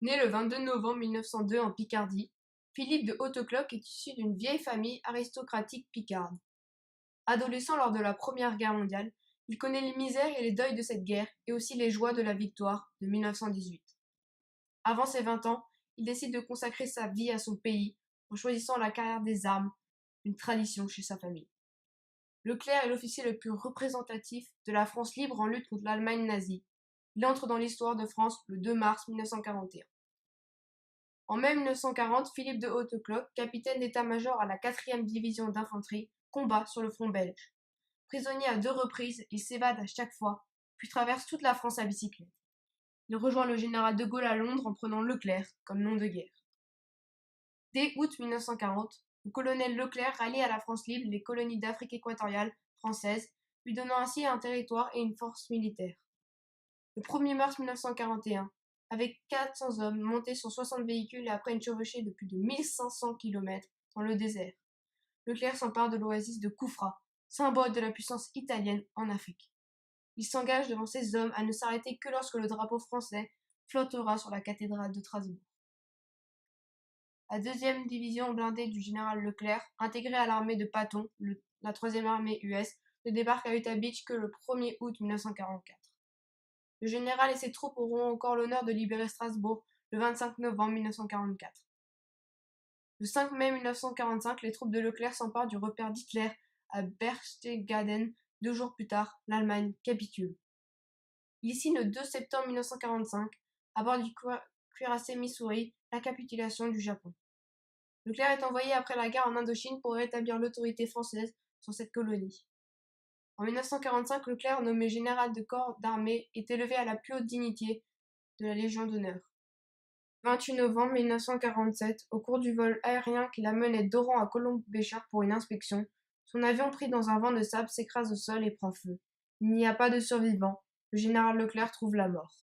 Né le 22 novembre 1902 en Picardie, Philippe de Hautecloque est issu d'une vieille famille aristocratique picarde. Adolescent lors de la Première Guerre mondiale, il connaît les misères et les deuils de cette guerre et aussi les joies de la victoire de 1918. Avant ses 20 ans, il décide de consacrer sa vie à son pays en choisissant la carrière des armes, une tradition chez sa famille. Leclerc est l'officier le plus représentatif de la France libre en lutte contre l'Allemagne nazie. Il entre dans l'histoire de France le 2 mars 1941. En mai 1940, Philippe de Hautecloque, capitaine d'état-major à la 4e division d'infanterie, combat sur le front belge. Prisonnier à 2 reprises, il s'évade à chaque fois, puis traverse toute la France à bicyclette. Il rejoint le général de Gaulle à Londres en prenant Leclerc comme nom de guerre. Dès août 1940, le colonel Leclerc rallie à la France libre les colonies d'Afrique équatoriale françaises, lui donnant ainsi un territoire et une force militaire. Le 1er mars 1941, avec 400 hommes montés sur 60 véhicules et après une chevauchée de plus de 1500 km dans le désert, Leclerc s'empare de l'oasis de Koufra, symbole de la puissance italienne en Afrique. Il s'engage devant ses hommes à ne s'arrêter que lorsque le drapeau français flottera sur la cathédrale de Strasbourg. La 2e division blindée du général Leclerc, intégrée à l'armée de Patton, la 3e armée US, ne débarque à Utah Beach que le 1er août 1944. Le général et ses troupes auront encore l'honneur de libérer Strasbourg le 25 novembre 1944. Le 5 mai 1945, les troupes de Leclerc s'emparent du repère d'Hitler à Berchtesgaden. 2 jours plus tard, l'Allemagne capitule. Il signe le 2 septembre 1945, à bord du cuirassé Missouri, la capitulation du Japon. Leclerc est envoyé après la guerre en Indochine pour rétablir l'autorité française sur cette colonie. En 1945, Leclerc, nommé général de corps d'armée, est élevé à la plus haute dignité de la Légion d'honneur. Le 28 novembre 1947, au cours du vol aérien qui l'amenait d'Oran à Colombe-Béchar pour une inspection, son avion pris dans un vent de sable s'écrase au sol et prend feu. Il n'y a pas de survivants. Le général Leclerc trouve la mort.